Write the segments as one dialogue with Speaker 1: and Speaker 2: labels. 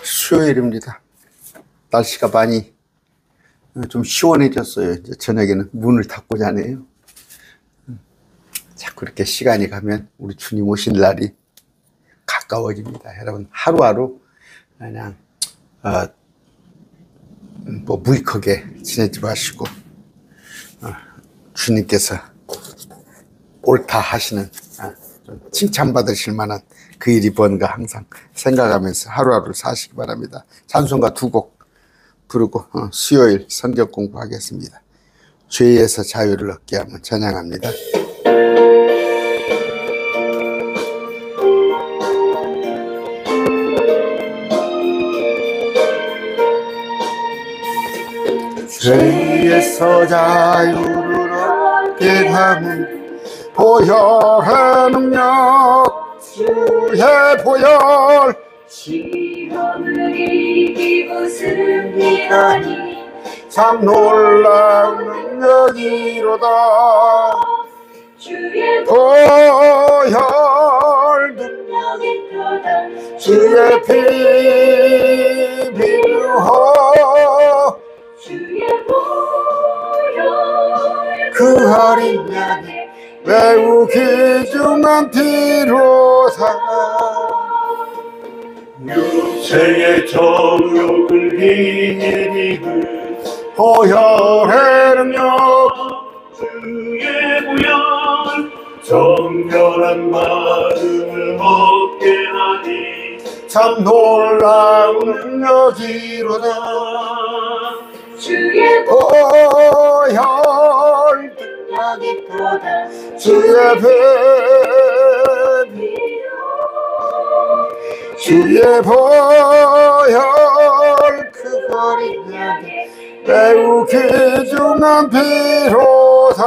Speaker 1: 수요일입니다. 날씨가 많이 좀 시원해졌어요. 이제 저녁에는 문을 닫고 자네요. 자꾸 이렇게 시간이 가면 우리 주님 오실 날이 가까워집니다. 여러분, 하루하루 그냥 무익하게 지내지 마시고 주님께서 옳다 하시는 칭찬받으실 만한 그 일이 뭔가 항상 생각하면서 하루하루 사시기 바랍니다. 찬송가 2곡 부르고 수요일 성경 공부하겠습니다. 죄에서 자유를 얻게 하면 찬양합니다. 죄에서 자유를 얻게 하면 보혈의 능력 주의 보혈
Speaker 2: 시험을 이기고 승리하니
Speaker 1: 참 놀라운 능력이로다.
Speaker 2: 주의
Speaker 1: 보혈
Speaker 2: 능력이 크다.
Speaker 1: 주의 피 비누호
Speaker 2: 주의 보혈
Speaker 1: 그 어린 양의 매우 귀중한 피로사
Speaker 3: 육체의 정욕을 이기고
Speaker 1: 보혈의 능력
Speaker 3: 주의 보혈 정결한 마음을 얻게 하니
Speaker 1: 참 놀라운 능력이로다.
Speaker 2: 주의
Speaker 1: 보혈
Speaker 2: 능력이 크다.
Speaker 1: 주의 피 주의 보혈 그
Speaker 2: 어린 양의
Speaker 1: 매우 귀중한 피로사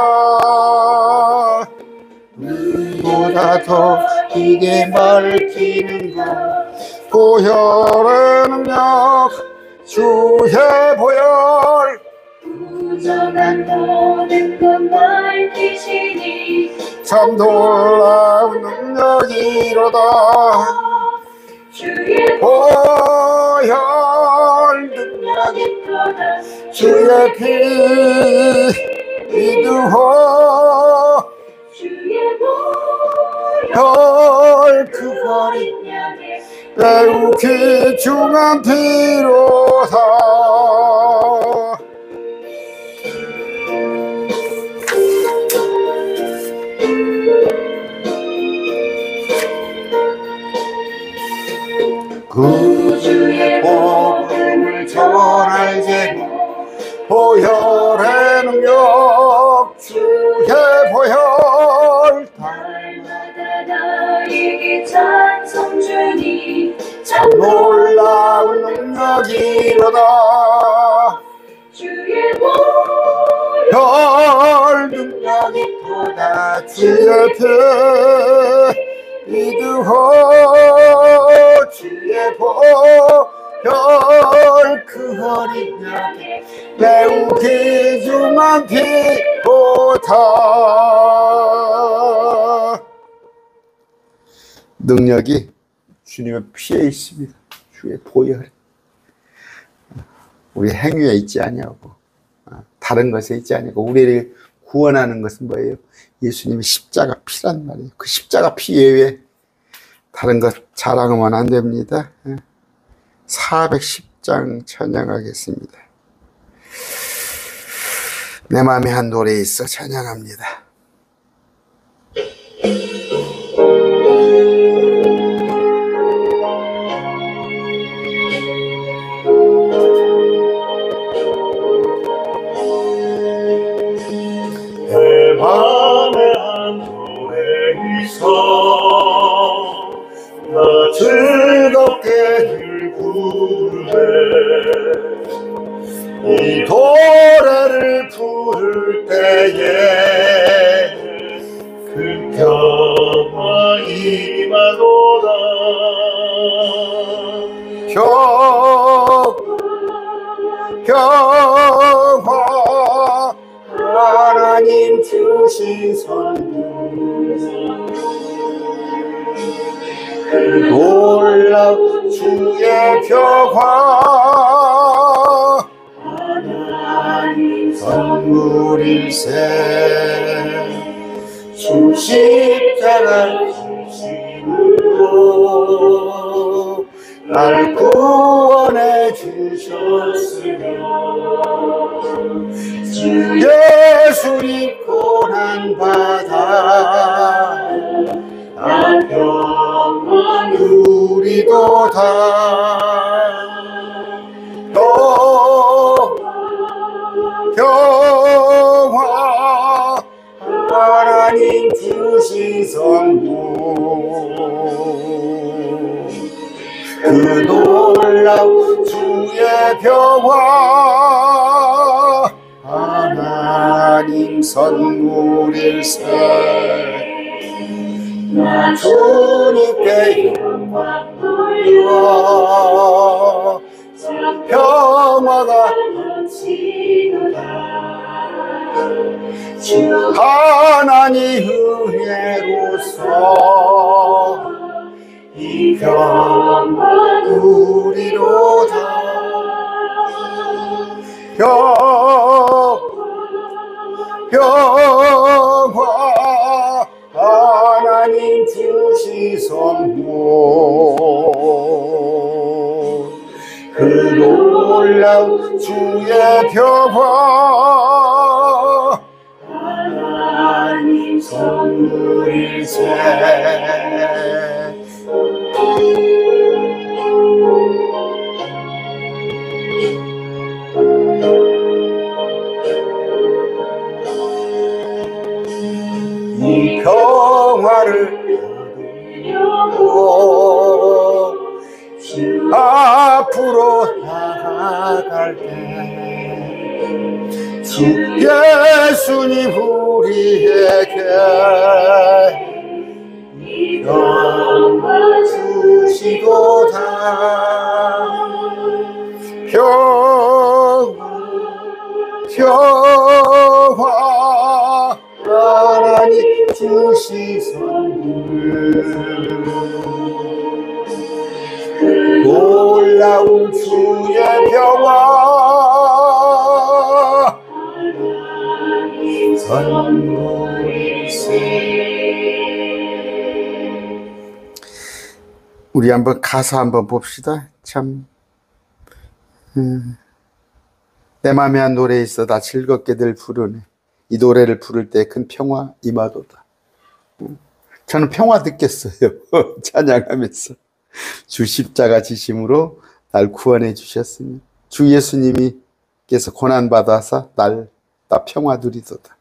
Speaker 1: 물보다 더 이게 밝히는 것 보혈의 능력 주의 보혈
Speaker 2: 부정한 모든 것 밝히시니
Speaker 1: 참 놀라운 능력이로다.
Speaker 2: 주의
Speaker 1: 보혈
Speaker 2: 능력이 크다.
Speaker 1: 주의 피 비누호
Speaker 2: 주의 보혈
Speaker 1: 그
Speaker 2: 어린 양의
Speaker 1: 매우 귀중한 피로사 구주의 복음을 전할 제목 보혈의 능력 주의 보혈
Speaker 2: 날마다 나에게 찬송 주니
Speaker 1: 참 놀라운 능력이로다.
Speaker 2: 주의 보혈
Speaker 1: 별 능력이 크다. 주의 피 비누호 주의 보혈 그 어린 양의 매우 귀중한 피보다. 능력이 주님의 피에 있습니다. 주의 보혈. 우리 행위에 있지 아니하고 다른 것에 있지 아니하고 우리를 구원하는 것은 뭐예요? 예수님의 십자가 피란 말이에요. 그 십자가 피 외에 다른 것 자랑하면 안 됩니다. 410장 찬양하겠습니다. 내 마음에 한 노래 있어 찬양합니다.
Speaker 3: 내 맘에 한 노래 있어 나 즐겁게 늘 부르네 이 노래를 부를 때에 그 평화 임하도다 평화 하나님 주신 선물 놀라운 주의 평화
Speaker 2: 하나님
Speaker 3: 선물일세. 주 십자가 중심으로 날 구원해 주셨으며 주 예수님 고난받아 나 평화 누리도다. 평화 하나님 주신 선물 그 놀라운 주의 평화 하나님 선물일세. 나 주님께 영광 돌려 평화가 주 하나님 은혜로서 이 평화 누리로다. 평화 하나님 주신 선물 그 놀라운 주의 평화 하나님 선물일세. 이 평화를 얻으려고 앞으로 나아갈 때 주 예수님 우리에게 이 평화 주시도다. 평화 하나님 주신 선물 놀라운 주의 평화 선물일세.
Speaker 1: 우리 한번 가사 한번 봅시다. 참 내 맘에 한 노래 있어 다 즐겁게들 부르네. 이 노래를 부를 때 큰 평화 임하도다. 저는 평화 듣겠어요. 찬양하면서 주 십자가 지심으로 날 구원해 주셨으니 주 예수님께서 고난받아서 나 평화 누리도다.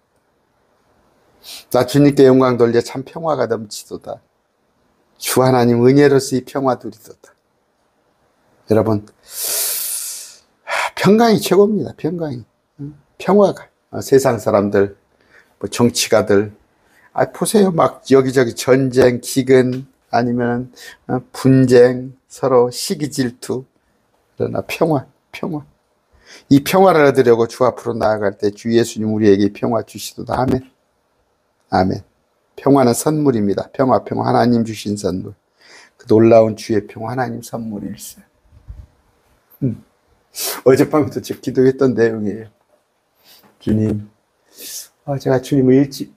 Speaker 1: 나 주님께 영광 돌려 참 평화가 넘치도다. 주 하나님 은혜로서 이 평화 누리도다. 여러분 평강이 최고입니다. 평화가 세상 사람들 뭐 정치가들 보세요. 막 여기저기 전쟁, 기근 아니면 분쟁, 서로 시기 질투. 그러나 평화. 이 평화를 얻으려고 주 앞으로 나아갈 때 주 예수님 우리에게 평화 주시도다. 아멘. 평화는 선물입니다. 평화 하나님 주신 선물. 그 놀라운 주의 평화 하나님 선물일세. 어젯밤부터 제가 기도했던 내용이에요. 주님, 제가 주님을 일찍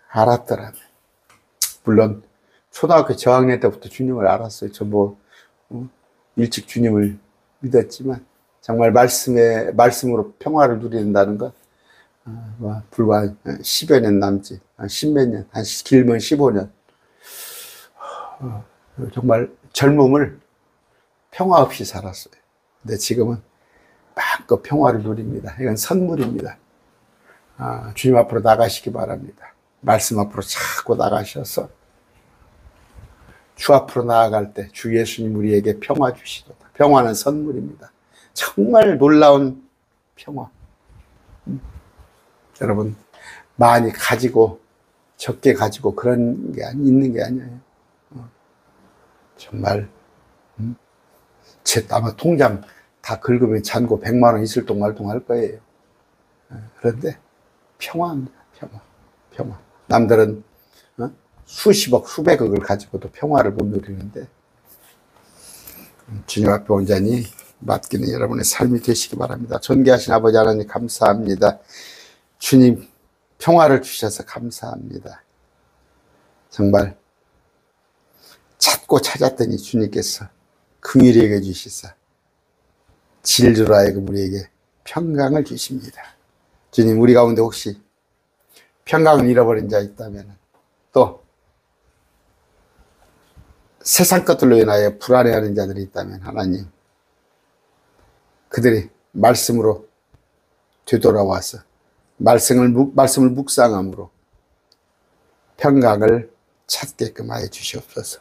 Speaker 1: 알았더라면, 물론 초등학교 저학년 때부터 주님을 알았어요. 저 일찍 주님을 믿었지만 정말 말씀으로 평화를 누린다는 것 불과 10여 년 남지, 10몇 년, 한 길면 15년 정말 젊음을 평화 없이 살았어요. 근데 지금은 마음껏 평화를 누립니다. 이건 선물입니다. 주님 앞으로 나가시기 바랍니다. 말씀 앞으로 자꾸 나가셔서 주 앞으로 나아갈 때 주 예수님 우리에게 평화 주시도다. 평화는 선물입니다. 정말 놀라운 평화. 여러분 많이 가지고 적게 가지고 그런 게 있는 게 아니에요. 정말 아마 통장 다 긁으면 잔고 100만 원 있을 동말동 할 거예요. 그런데 평화입니다. 평화. 남들은 수십억, 수백억을 가지고도 평화를 못 누리는데 주님 앞에 온전히 맡기는 여러분의 삶이 되시기 바랍니다. 존귀하신 아버지 하나님 감사합니다. 주님 평화를 주셔서 감사합니다. 정말 찾고 찾았더니 주님께서 긍휼히 여겨 주시사 진리로 하여금 우리에게 평강을 주십니다. 주님, 우리 가운데 혹시 평강을 잃어버린 자 있다면, 또 세상 것들로 인하여 불안해하는 자들이 있다면 하나님, 그들이 말씀으로 되돌아와서 말씀을 묵상함으로 평강을 찾게끔 하여 주시옵소서.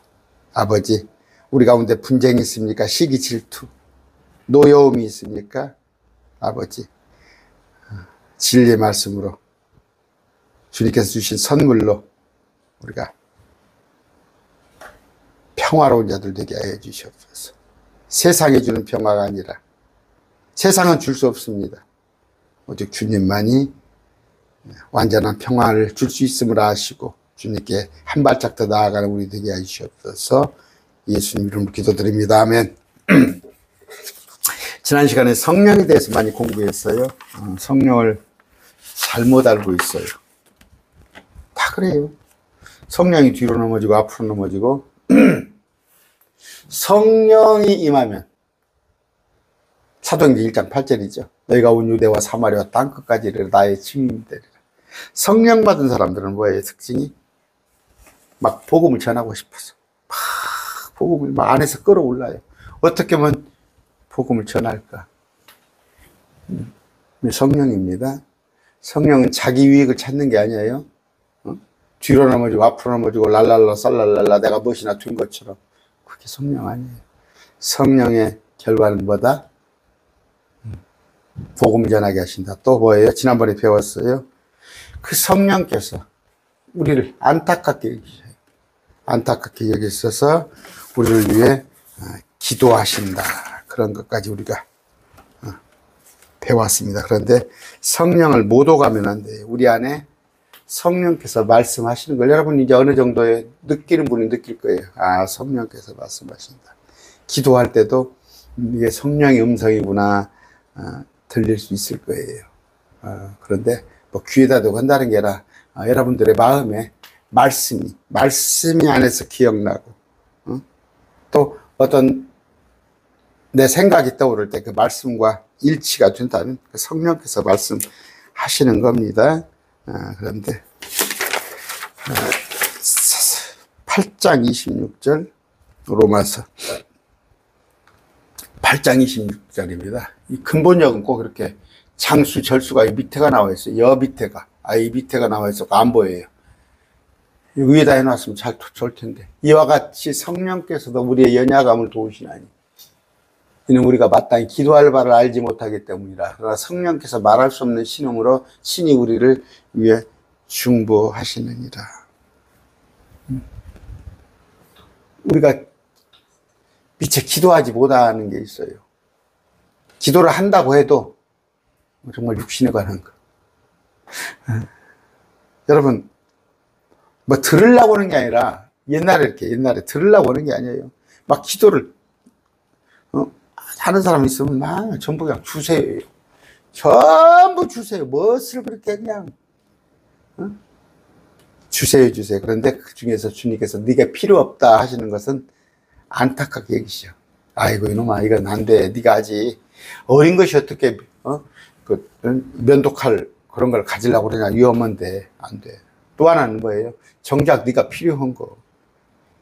Speaker 1: 아버지, 우리 가운데 분쟁이 있습니까? 시기 질투, 노여움이 있습니까? 아버지, 진리의 말씀으로 주님께서 주신 선물로 우리가 평화로운 자들 되게 하여 주시옵소서. 세상에 주는 평화가 아니라, 세상은 줄 수 없습니다. 오직 주님만이 완전한 평화를 줄 수 있음을 아시고 주님께 한 발짝 더 나아가는 우리 되게 하여 주시옵소서. 예수님 이름으로 기도드립니다. 아멘. 지난 시간에 성령에 대해서 많이 공부했어요. 성령을 잘못 알고 있어요. 다 그래요. 성령이 뒤로 넘어지고 앞으로 넘어지고 성령이 임하면, 사도행전 1장 8절이죠. 너희가 온 유대와 사마리아 땅끝까지 이르러 나의 증인이 되리라. 성령 받은 사람들은 뭐예요? 특징이 막 복음을 전하고 싶어서 막 복음을 막 안에서 끌어올라요. 어떻게 하면 복음을 전할까? 성령입니다. 성령은 자기 유익을 찾는 게 아니에요. 뒤로 넘어지고 앞으로 넘어지고 랄랄라 쌀랄랄라 내가 무엇이나 된 것처럼, 그게 성령 아니에요. 성령의 결과는 뭐다? 복음 전하게 하신다. 또 뭐예요? 지난번에 배웠어요. 그 성령께서 우리를 안타깝게 여기셔요. 안타깝게 여기셔서 우리를 위해 기도하신다. 그런 것까지 우리가 배웠습니다. 그런데 성령을 못 오가면 안 돼요. 우리 안에 성령께서 말씀하시는 걸 여러분 이제 어느 정도에 느끼는 분이 느낄 거예요. 아, 성령께서 말씀하신다. 기도할 때도 이게 성령의 음성이구나 들릴 수 있을 거예요. 그런데 뭐 귀에다 대고 한다는 게 아니라 여러분들의 마음에 말씀이 안에서 기억나고 또 어떤 내 생각이 떠오를 때 그 말씀과 일치가 된다는 그 성령께서 말씀하시는 겁니다. 그런데 8장 26절 로마서 8장 26절입니다. 이 근본역은 꼭 이렇게 장수 절수가 이 밑에가 나와 있어요. 여 밑에가 이 밑에가 나와 있어 안 보여요. 위에다 해놨으면 잘 좋을 텐데. 이와 같이 성령께서도 우리의 연약함을 도우시나니 이는 우리가 마땅히 기도할 바를 알지 못하기 때문이라. 그러나 성령께서 말할 수 없는 신음으로 신이 우리를 위해 중보하시느니라. 우리가 미처 기도하지 못하는 게 있어요. 기도를 한다고 해도 정말 육신에 관한 거. 여러분, 뭐 들으려고 하는 게 아니라 옛날에 들으려고 하는 게 아니에요. 막 기도를 하는 사람 있으면 막 전부 그냥 주세요. 전부 주세요. 무엇을 그렇게 그냥 주세요. 그런데 그 중에서 주님께서 네가 필요 없다 하시는 것은 안타깝게 여기시죠. 아이고 이놈아 이건 안 돼. 네가 아직 어린 것이 어떻게 면도칼 그런 걸 가지려고 그러냐. 위험한데 안 돼. 또 하나는 뭐예요? 정작 네가 필요한 거.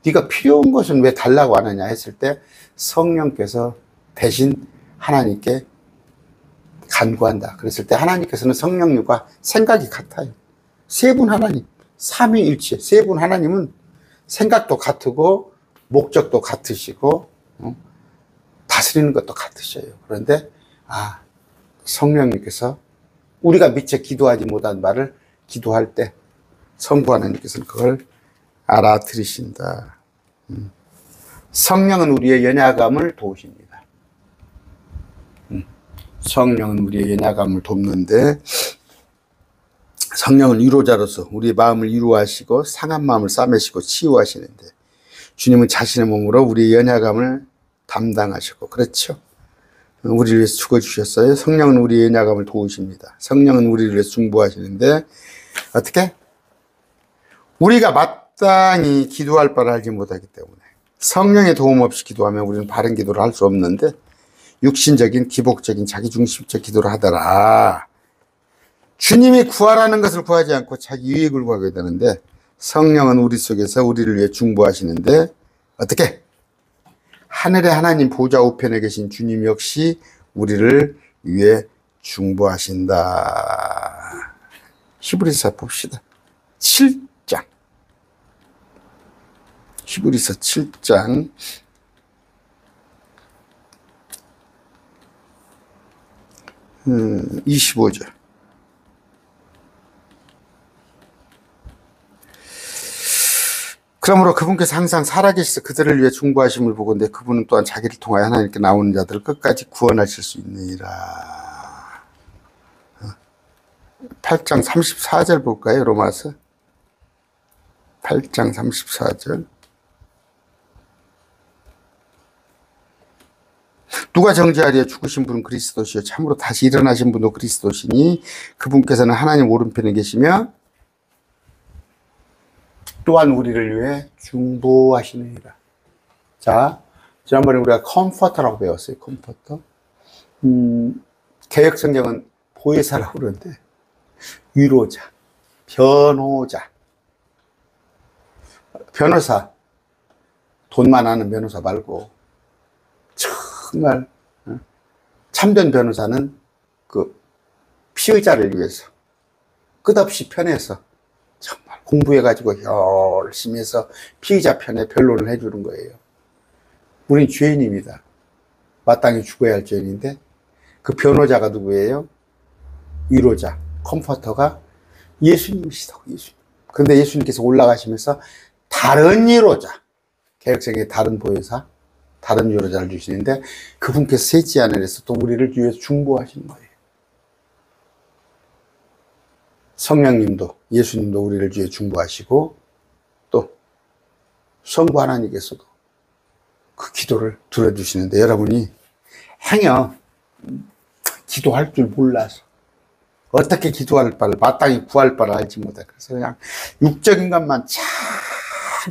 Speaker 1: 네가 필요한 것은 왜 달라고 안 하냐 했을 때 성령께서 대신 하나님께 간구한다. 그랬을 때 하나님께서는 성령님과 생각이 같아요. 세 분 하나님, 삼위일체. 세 분 하나님은 생각도 같고 목적도 같으시고 다스리는 것도 같으셔요. 그런데 성령님께서 우리가 미처 기도하지 못한 바를 기도할 때 성부 하나님께서는 그걸 알아들으신다. 성령은 우리의 연약함을 도우십니다. 성령은 우리의 연약함을 돕는데 성령은 위로자로서 우리의 마음을 위로하시고 상한 마음을 싸매시고 치유하시는데, 주님은 자신의 몸으로 우리의 연약함을 담당하셨고, 그렇죠? 우리를 위해서 죽어주셨어요. 성령은 우리의 연약함을 도우십니다. 성령은 우리를 위해서 중보하시는데, 어떻게? 우리가 마땅히 기도할 바를 알지 못하기 때문에, 성령의 도움 없이 기도하면 우리는 바른 기도를 할 수 없는데, 육신적인 기복적인 자기중심적 기도를 하더라. 주님이 구하라는 것을 구하지 않고 자기 유익을 구하게 되는데, 성령은 우리 속에서 우리를 위해 중보하시는데, 어떻게? 하늘의 하나님 보좌 우편에 계신 주님 역시 우리를 위해 중보하신다. 히브리서 봅시다. 7장. 히브리서 7장. 25절. 그러므로 그분께서 항상 살아계시서 그들을 위해 중보하심을 보건대 그분은 또한 자기를 통하여 하나님께 나오는 자들을 끝까지 구원하실 수 있느니라. 8장 34절 볼까요? 로마서 8장 34절. 누가 정죄하리요? 죽으신 분은 그리스도시요 참으로 다시 일어나신 분도 그리스도시니 그분께서는 하나님 오른편에 계시며 또한 우리를 위해 중보하시느니라. 자, 지난번에 우리가 컴포터라고 배웠어요. 컴포터. 개역 성경은 보혜사라고 그러는데, 위로자, 변호자. 변호사, 돈만 아는 변호사 말고 정말 참된 변호사는 그 피의자를 위해서 끝없이 편해서 정말 공부해가지고 열심히 해서 피의자 편에 변론을 해주는 거예요. 우린 죄인입니다. 마땅히 죽어야 할 죄인인데, 그 변호자가 누구예요? 위로자, 컴포터가 예수님이시다고, 예수님. 그런데 예수님께서 올라가시면서 다른 위로자, 개혁성의 다른 보혜사, 다른 위로자를 주시는데, 그분께서 셋째 하늘에서 또 우리를 위해서 중보하시는 거예요. 성령님도, 예수님도 우리를 위해 중보하시고, 또 성부 하나님께서도 그 기도를 들어주시는데, 여러분이 행여 기도할 줄 몰라서 어떻게 기도할 바를, 마땅히 구할 바를 알지 못해. 그래서 그냥 육적인 것만 잘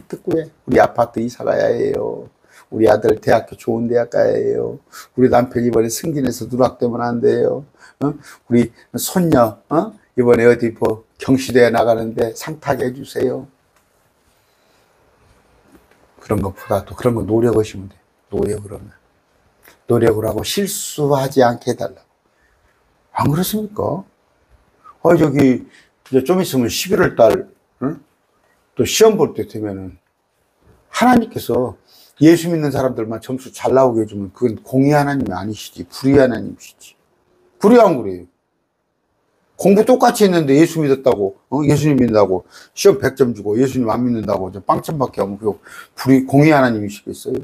Speaker 1: 듣고 해. 우리 아파트 이사 가야 해요. 우리 아들 대학교 좋은 대학 가야 해요. 우리 남편 이번에 승진해서 누락되면 안 돼요. 우리 손녀 이번에 어디 뭐 경시대회 나가는데 상 타게 해주세요. 그런 것보다도 그런 거 노력하시면 돼요. 노력을 하면. 노력을 하고 실수하지 않게 해달라고. 안 그렇습니까? 저기 이제 좀 있으면 11월 달 또 시험 볼 때 되면은 하나님께서 예수 믿는 사람들만 점수 잘 나오게 해주면 그건 공의 하나님이 아니시지, 불의 하나님이시지. 그래야 안 그래요? 공부 똑같이 했는데 예수 믿었다고, 예수님 믿는다고 시험 100점 주고 예수님 안 믿는다고 빵점밖에 하면 그 불의, 공의 하나님이시겠어요?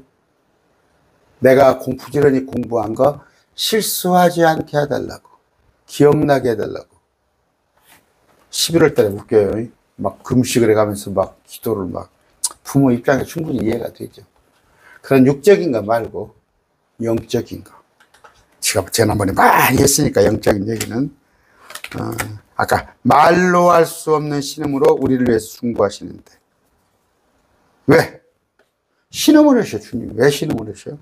Speaker 1: 내가 부지런히 공부한 거 실수하지 않게 해달라고, 기억나게 해달라고. 11월 달에 웃겨요. 막 금식을 해가면서 막 기도를 막, 부모 입장에 충분히 이해가 되죠. 그런 육적인 거 말고 영적인 거. 제가 지난번에 많이 했으니까 영적인 얘기는. 아까 말로 할 수 없는 신음으로 우리를 위해서 중보하시는데. 왜? 신음을 하셔, 주님. 왜 신음을 하셔?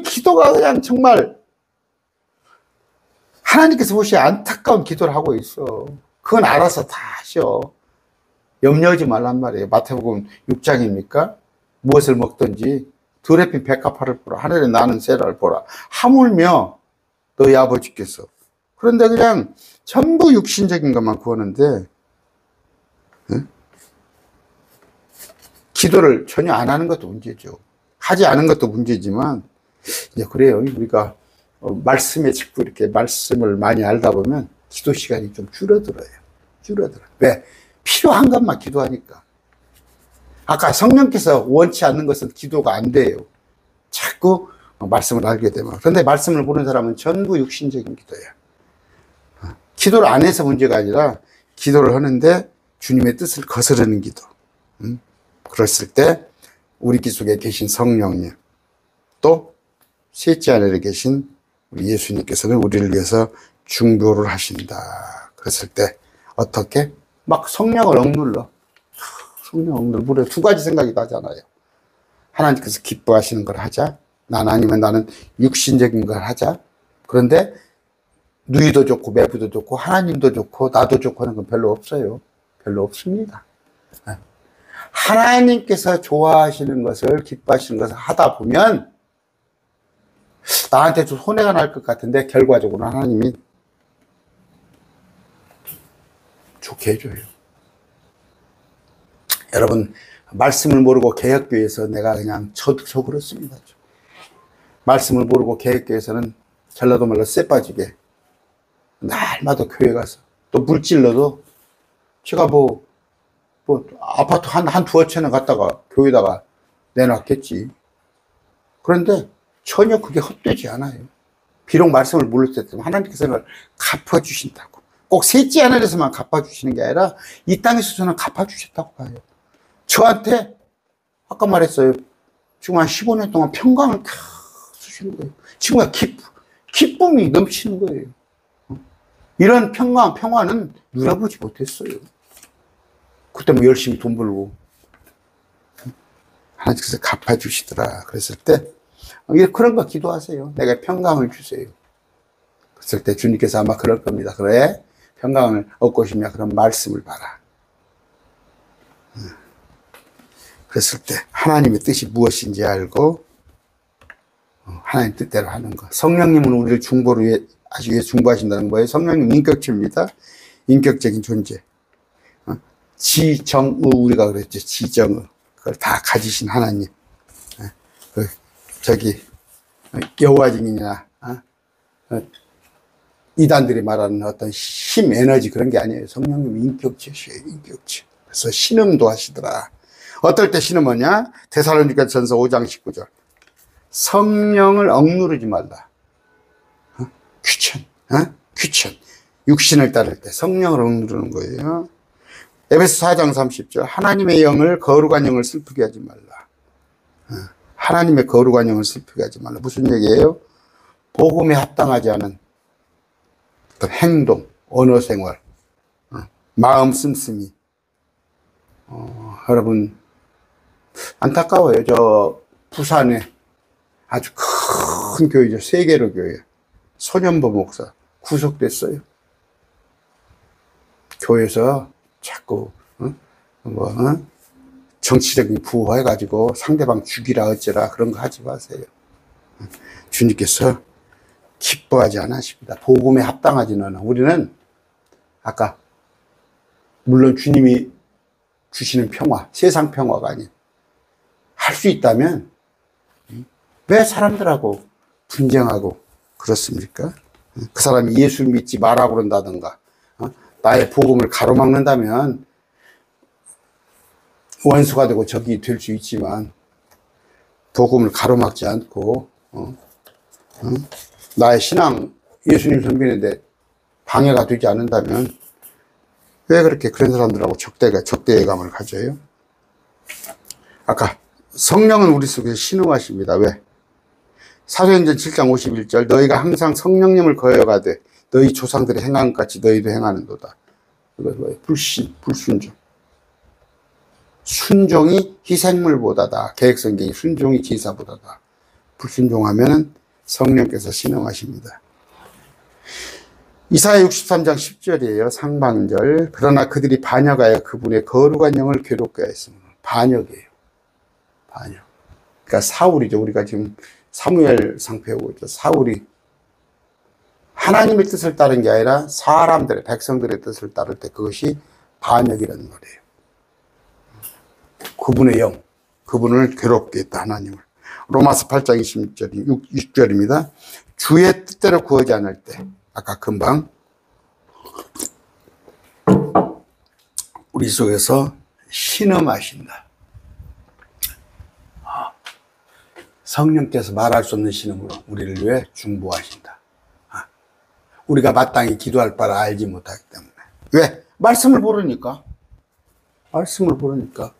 Speaker 1: 기도가 그냥 정말 하나님께서 보시기에 안타까운 기도를 하고 있어. 그건 알아서 다 하셔. 염려하지 말란 말이에요. 마태복음 6장입니까? 무엇을 먹든지 들에 핀 백합화를 보라, 하늘에 나는 새를 보라, 하물며 너희 아버지께서. 그런데 그냥 전부 육신적인 것만 구하는데, 기도를 전혀 안 하는 것도 문제죠. 하지 않은 것도 문제지만, 이제 그래요. 우리가 말씀에 자꾸 이렇게 말씀을 많이 알다 보면 기도 시간이 좀 줄어들어요. 왜? 필요한 것만 기도하니까. 아까 성령께서 원치 않는 것은 기도가 안 돼요. 자꾸 말씀을 알게 되면. 그런데 말씀을 보는 사람은 전부 육신적인 기도예요. 기도를 안 해서 문제가 아니라 기도를 하는데 주님의 뜻을 거스르는 기도. 그랬을 때 우리 귀 속에 계신 성령님, 또 셋째 하늘에 계신 우리 예수님께서는 우리를 위해서 중보를 하신다. 그랬을 때 어떻게? 막 성령을 억눌러. 성령을 억눌러. 물에 두 가지 생각이 나잖아요. 하나님께서 기뻐하시는 걸 하자. 난 아니면 나는 육신적인 걸 하자. 그런데 누이도 좋고 매부도 좋고 하나님도 좋고 나도 좋고 하는 건 별로 없어요. 별로 없습니다. 하나님께서 좋아하시는 것을, 기뻐하시는 것을 하다 보면 나한테 좀 손해가 날 것 같은데 결과적으로 하나님이 좋게 해줘요. 여러분, 말씀을 모르고 개혁교회에서 내가 그냥 저도 그렇습니다. 말씀을 모르고 개혁교회에서는 전라도 말로 쎄 빠지게 날마다 교회 가서 또 물질러도 제가 뭐 아파트 한 두어 채는 갖다가 교회에다가 내놨겠지. 그런데 전혀 그게 헛되지 않아요. 비록 말씀을 모를 때 하나님께서는 갚아주신다고. 꼭 셋째 하늘에서만 갚아주시는 게 아니라 이 땅에서 저는 갚아주셨다고 봐요. 저한테 아까 말했어요. 지금 한 15년 동안 평강을 캬 주시는 거예요. 지금 기쁨이 넘치는 거예요. 이런 평화는 누려보지 못했어요. 그때 뭐 열심히 돈 벌고 하나님께서 갚아주시더라. 그랬을 때 그런 거 기도하세요. 내가 평강을 주세요. 그랬을 때 주님께서 아마 그럴 겁니다. 그래, 평강을 얻고 싶냐? 그런 말씀을 봐라. 그랬을 때 하나님의 뜻이 무엇인지 알고 하나님 뜻대로 하는 거. 성령님은 우리를 하기 위해 중보하신다는 거예요. 성령님 인격체입니다. 인격적인 존재. 지정의, 우리가 그랬죠. 지정의. 그걸 다 가지신 하나님. 여호와 증인이나 이단들이 말하는 어떤 힘, 에너지 그런 게 아니에요. 성령님 인격체시에요. 인격체. 그래서 신음도 하시더라. 어떨 때 신음하냐? 데살로니가 전서 5장 19절. 성령을 억누르지 말라. 귀천. 육신을 따를 때 성령을 억누르는 거예요. 에베소 4장 30절. 하나님의 영을, 거룩한 영을 슬프게 하지 말라. 하나님의 거룩한 영을 슬프게 하지 말라. 무슨 얘기예요? 복음에 합당하지 않은 어떤 행동, 언어 생활, 마음 씀씀이. 여러분, 안타까워요. 저 부산에 아주 큰 교회죠. 세계로 교회. 손현보 목사 구속됐어요. 교회에서 자꾸 정치적인 부호해가지고 상대방 죽이라 어쩌라 그런 거 하지 마세요. 주님께서 기뻐하지 않으십니다. 복음에 합당하지는 않아. 우리는 아까 물론 주님이 주시는 평화, 세상 평화가 아닌 할 수 있다면 왜 사람들하고 분쟁하고 그렇습니까? 그 사람이 예수 믿지 말라고 그런다든가 나의 복음을 가로막는다면 원수가 되고 적이 될 수 있지만 복음을 가로막지 않고 나의 신앙 예수님 섬기는데 방해가 되지 않는다면 왜 그렇게 그런 사람들하고 적대감을 가져요? 아까 성령은 우리 속에 신음하십니다. 왜? 사도행전 7장 51절 너희가 항상 성령님을 거여가되 너희 조상들이 행한 것 같이 너희도 행하는도다. 이거 뭐예요? 불순종. 순종이 희생물보다다. 계획성경이 순종이 제사보다다. 불순종하면 성령께서 신음하십니다. 이사야 63장 10절이에요. 상반절. 그러나 그들이 반역하여 그분의 거룩한 영을 괴롭게 하였으므로. 반역이에요. 반역. 그러니까 사울이죠. 우리가 지금 사무엘상 배우고 있죠. 사울이 하나님의 뜻을 따른 게 아니라 사람들의, 백성들의 뜻을 따를 때 그것이 반역이라는 거예요. 그분의 영, 그분을 괴롭게 했다, 하나님을. 로마서 8장 26절입니다. 주의 뜻대로 구하지 않을 때, 아까 금방 우리 속에서 신음하신다. 성령께서 말할 수 없는 신음으로 우리를 위해 중보하신다. 우리가 마땅히 기도할 바를 알지 못하기 때문에. 왜? 말씀을 모르니까. 말씀을 모르니까.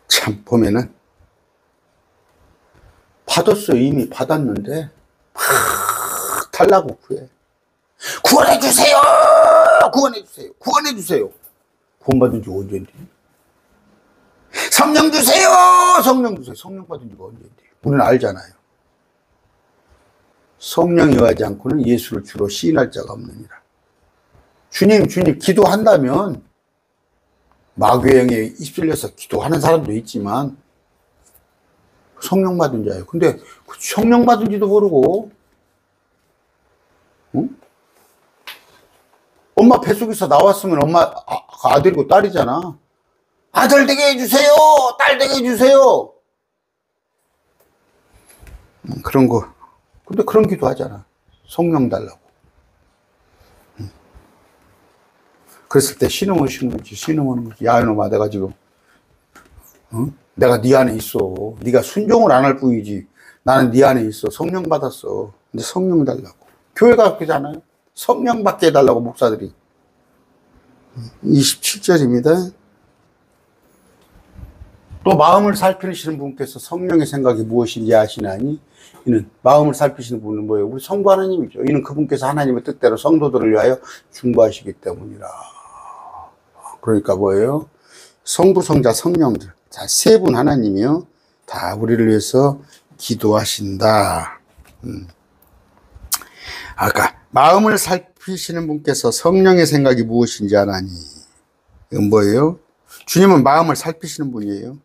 Speaker 1: 참 보면은 받았어요. 이미 받았는데 막 달라고 구해. 구원해 주세요. 구원해 주세요. 구원해 주세요. 구원받은 지가 언젠데? 성령 주세요. 성령 주세요. 성령 받은 지가 언젠데? 우리는 알잖아요. 성령이 하지 않고는 예수를 주로 시인할 자가 없느니라. 주님 기도한다면 마귀의 영에 휩쓸려서 기도하는 사람도 있지만 성령 받은 자예요. 근데 성령 받은지도 모르고, 응? 엄마 뱃속에서 나왔으면 엄마 아들이고 딸이잖아. 아들 되게 해주세요. 딸 되게 해주세요. 그런 거. 근데 그런 기도 하잖아. 성령 달라고. 그랬을 때 신음 오시는 거지. 신음 오는 거지. 야 이놈아, 내가 지금 내가 네 안에 있어. 네가 순종을 안 할 뿐이지. 나는 네 안에 있어. 성령 받았어. 근데 성령 달라고. 교회가 그러잖아요. 성령 받게 해달라고 목사들이. 27절입니다. 또 마음을 살피시는 분께서 성령의 생각이 무엇인지 아시나니 이는 마음을 살피시는 분은 뭐예요? 우리 성부 하나님이죠. 이는 그분께서 하나님의 뜻대로 성도들을 위하여 중보하시기 때문이라. 그러니까 뭐예요? 성부, 성자, 성령들. 자, 세 분 하나님이요. 다 우리를 위해서 기도하신다. 아까 마음을 살피시는 분께서 성령의 생각이 무엇인지 아나니. 이건 뭐예요? 주님은 마음을 살피시는 분이에요.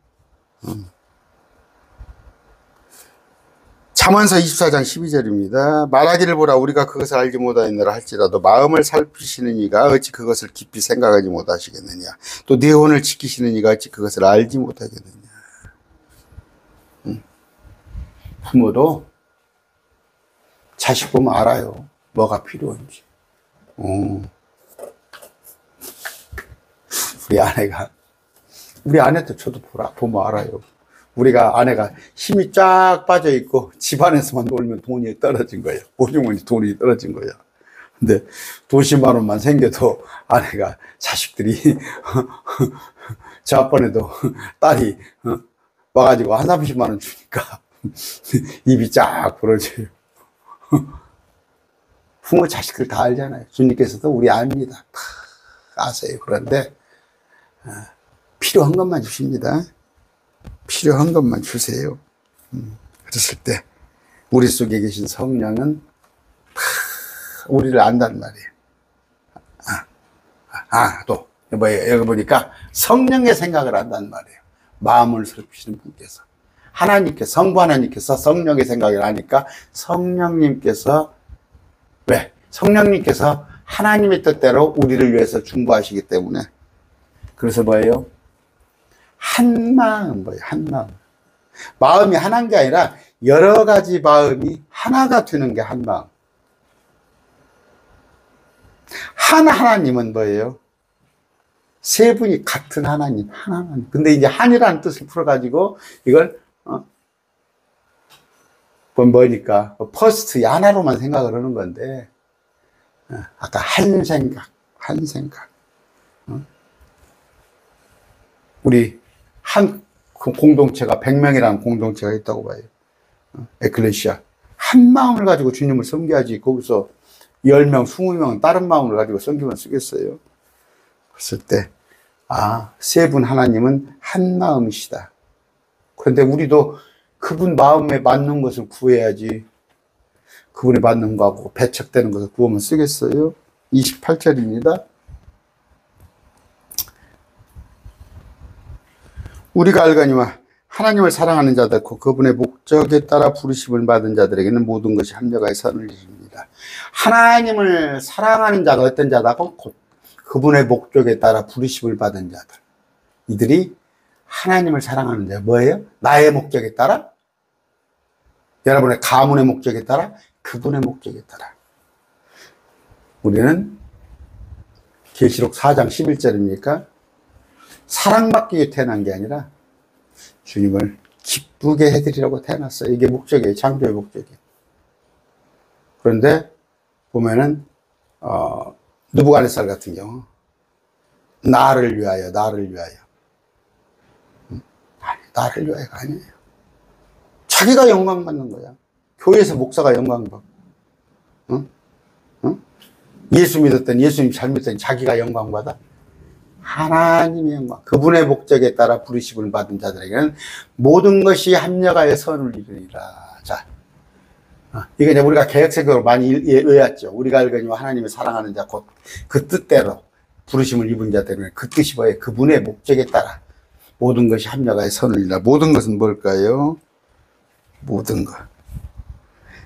Speaker 1: 잠언서 24장 12절입니다. 말하기를 보라 우리가 그것을 알지 못하였느라 할지라도 마음을 살피시는 이가 어찌 그것을 깊이 생각하지 못하시겠느냐. 또 네 혼을 지키시는 이가 어찌 그것을 알지 못하겠느냐. 부모도 자식 보면 알아요. 뭐가 필요한지. 우리 아내도 저도 보면 알아요. 우리가 아내가 힘이 쫙 빠져 있고 집안에서만 놀면 돈이 떨어진 거예요. 오주머니 돈이 떨어진 거예요. 근데 돈 10만 원만 생겨도 아내가 자식들이 저번에도 딸이 와가지고 한 30만 원 주니까 입이 쫙 벌어져요. 부모 자식들 다 알잖아요. 주님께서도 우리 압니다. 다 아세요. 그런데 필요한 것만 주십니다. 필요한 것만 주세요. 그랬을 때 우리 속에 계신 성령은 우리를 안단 말이에요. 또 뭐예요? 여기 보니까 성령의 생각을 한단 말이에요. 마음을 살피시는 분께서 하나님께서 성부 하나님께서 성령의 생각을 하니까 성령님께서 왜? 성령님께서 하나님의 뜻대로 우리를 위해서 중보하시기 때문에 그래서 뭐예요? 한 마음, 뭐예요? 한 마음. 마음이 하나인 게 아니라 여러 가지 마음이 하나가 되는 게 한 마음. 하나님은 뭐예요? 세 분이 같은 하나님, 하나님. 근데 이제 한이라는 뜻을 풀어가지고 이걸, 뭐니까, 퍼스트, 하나로만 생각을 하는 건데, 아까 한 생각. 우리 한 공동체가 100명이라는 공동체가 있다고 봐요. 에클레시아. 한 마음을 가지고 주님을 섬겨야지 거기서 10명, 20명은 다른 마음을 가지고 섬기면 쓰겠어요. 그랬을 때 세 분 하나님은 한 마음이시다. 그런데 우리도 그분 마음에 맞는 것을 구해야지 그분이 맞는 거하고 배척되는 것을 구하면 쓰겠어요. 28절입니다. 우리가 알거니와 하나님을 사랑하는 자들 그분의 목적에 따라 부르심을 받은 자들에게는 모든 것이 합력하여 선을 이룹니다. 하나님을 사랑하는 자가 어떤 자다고? 그분의 목적에 따라 부르심을 받은 자들. 이들이 하나님을 사랑하는 자. 뭐예요? 나의 목적에 따라? 여러분의 가문의 목적에 따라? 그분의 목적에 따라. 우리는 계시록 4장 11절입니까? 사랑받기 위해 태어난 게 아니라 주님을 기쁘게 해드리라고 태어났어요. 이게 목적이에요. 창조의 목적이에요. 그런데 보면은 느부갓네살 같은 경우 나를 위하여 아니, 나를 위하여가 아니에요. 자기가 영광 받는 거야. 교회에서 목사가 영광 받고, 응? 응? 예수 믿었더니, 예수님 잘 믿었더니 자기가 영광 받아. 하나님의 영광, 그분의 목적에 따라 부르심을 받은 자들에게는 모든 것이 합력하여 선을 이루리라. 자, 이게 이제 우리가 개혁세계로 많이 외웠죠. 우리가 알거니와 하나님을 사랑하는 자, 곧 그 뜻대로 부르심을 입은 자들은 그 뜻이 뭐예요? 그분의 목적에 따라 모든 것이 합력하여 선을 이루리라. 모든 것은 뭘까요? 모든 것.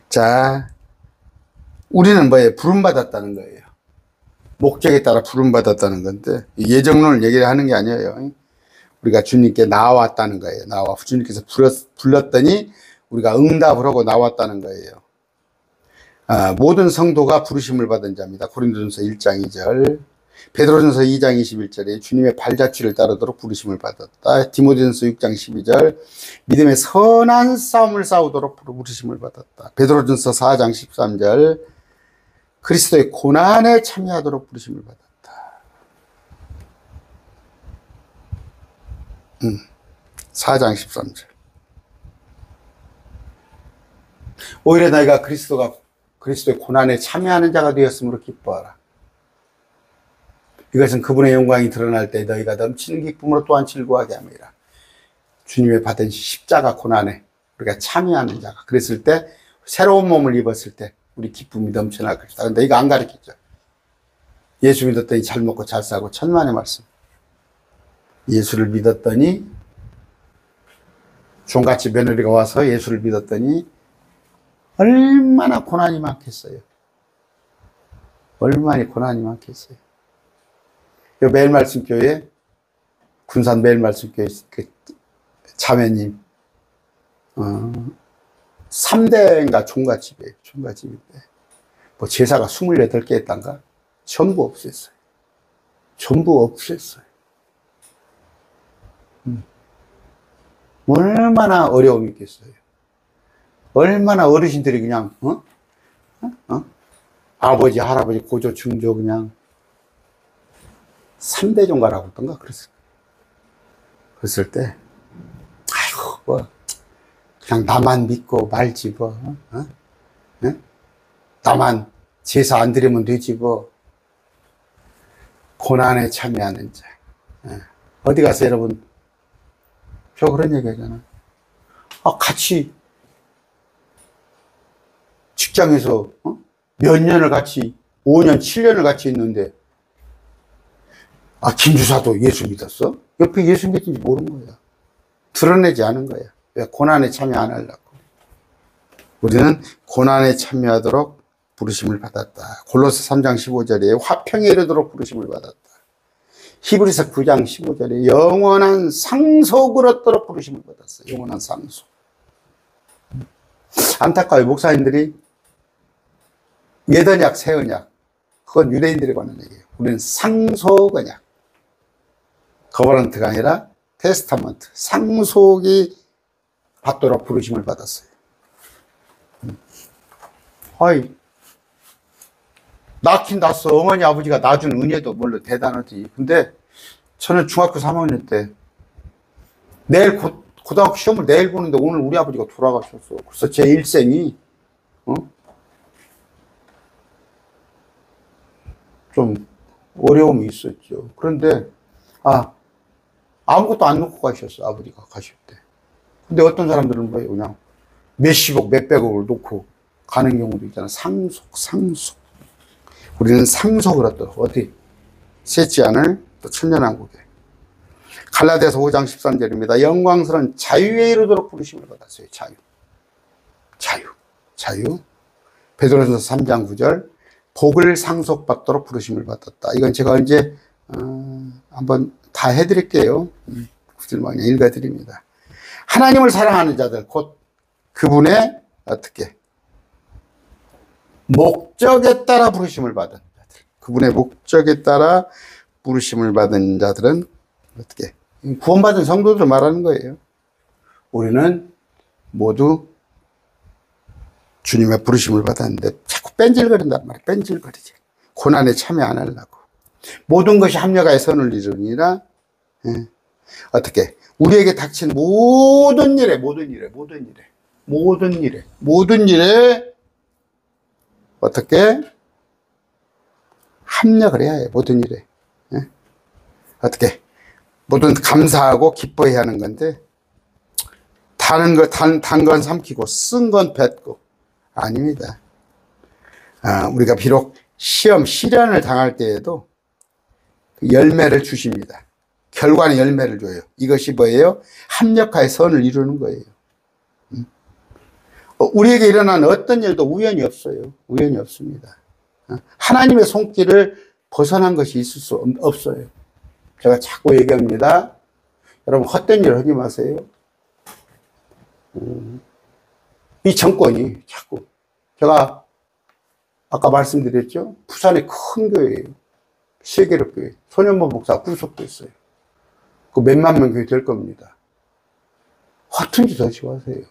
Speaker 1: 자, 우리는 뭐예요? 부름받았다는 거예요. 목적에 따라 부름받았다는 건데, 예정론을 얘기하는 게 아니에요. 우리가 주님께 나왔다는 거예요. 주님께서 불렀더니 우리가 응답을 하고 나왔다는 거예요. 모든 성도가 부르심을 받은 자입니다. 고린도전서 1장 2절, 베드로전서 2장 21절에 주님의 발자취를 따르도록 부르심을 받았다. 디모데전서 6장 12절, 믿음의 선한 싸움을 싸우도록 부르심을 받았다. 베드로전서 4장 13절, 그리스도의 고난에 참여하도록 부르심을 받았다. 4장 13절. 오히려 너희가 그리스도의 고난에 참여하는 자가 되었으므로 기뻐하라. 이것은 그분의 영광이 드러날 때 너희가 넘치는 기쁨으로 또한 즐거워하게 함이라. 주님의 받은 십자가 고난에 우리가 참여하는 자가 그랬을 때, 새로운 몸을 입었을 때 우리 기쁨이 넘쳐날 것이다. 근데 이거 안 가르치죠. 예수 믿었더니 잘 먹고 잘 싸고 천만의 말씀. 예수를 믿었더니, 종같이 며느리가 와서 예수를 믿었더니 얼마나 고난이 많겠어요. 얼마나 고난이 많겠어요. 매일 말씀 교회, 군산 매일 말씀 교회 그 자매님, 3대인가 총괄집이에요. 총괄집인데, 뭐 제사가 28개 했단가? 전부 없앴어요. 전부 없앴어요. 얼마나 어려움이 있겠어요. 얼마나 어르신들이 그냥, 아버지, 할아버지, 고조, 중조 그냥 3대 종가라고 했던가? 그랬을 때, 아이고, 뭐, 그냥 나만 믿고 말지 뭐, 나만 제사 안 드리면 되지 뭐. 고난에 참여하는 자. 어디 가서 여러분, 저 그런 얘기 하잖아. 같이 직장에서 몇 년을 같이, 5년, 7년을 같이 있는데, 김주사도 예수 믿었어? 옆에 예수 믿는지 모르는 거야. 드러내지 않은 거야. 왜? 고난에 참여 안 하려고. 우리는 고난에 참여하도록 부르심을 받았다. 골로새 3장 15절에 화평에 이르도록 부르심을 받았다. 히브리서 9장 15절에 영원한 상속을 얻도록 부르심을 받았어요. 영원한 상속. 안타까워요. 목사님들이 옛언약, 새언약, 그건 유대인들에 관한 얘기예요. 우리는 상속언약, 거버넌트가 아니라 테스타먼트, 상속이 받도록 부르심을 받았어요. 낳긴 낳았어. 어머니 아버지가 낳아준 은혜도 물론 대단하지. 근데 저는 중학교 3학년 때 내일 고등학교 시험을 내일 보는데 오늘 우리 아버지가 돌아가셨어. 그래서 제 일생이 좀 어려움이 있었죠. 그런데 아무것도 안 놓고 가셨어. 아버지가 가실 때. 근데 어떤 사람들은 뭐예요? 그냥 몇십억 몇백억을 놓고 가는 경우도 있잖아. 상속. 우리는 상속을 얻도록 어디 셋지 않을 또 천년왕국에. 갈라디아서 5장 13절입니다. 영광스러운 자유에 이르도록 부르심을 받았어요. 자유. 베드로전서 3장 9절 복을 상속받도록 부르심을 받았다. 이건 제가 언제 한번 다 해드릴게요. 구절만 읽어드립니다. 하나님을 사랑하는 자들, 곧 그분의 어떻게 목적에 따라 부르심을 받은 자들, 그분의 목적에 따라 부르심을 받은 자들은 어떻게 구원받은 성도들을 말하는 거예요. 우리는 모두 주님의 부르심을 받았는데 자꾸 뺀질거린단 말이에요. 뺀질거리지. 고난에 참여 안 하려고. 모든 것이 합력하여 선을 이루니라. 예. 어떻게? 우리에게 닥친 모든 일에 어떻게? 합력을 해야 해요. 모든 일에. 예? 어떻게? 모든 감사하고 기뻐해야 하는 건데, 단 건 삼키고, 쓴 건 뱉고. 아닙니다. 우리가 비록 시련을 당할 때에도 그 열매를 주십니다. 결과는 열매를 줘요. 이것이 뭐예요? 합력하여 선을 이루는 거예요. 우리에게 일어난 어떤 일도 우연이 없어요. 우연이 없습니다. 하나님의 손길을 벗어난 것이 있을 수 없어요. 제가 자꾸 얘기합니다. 여러분, 헛된 일 하지 마세요. 이 정권이 자꾸, 제가 아까 말씀드렸죠? 부산에 큰 교회예요. 세계로 교회. 손현모 목사 구속됐어요. 그 몇만 명 교회 될 겁니다. 허튼 짓 하지 마세요.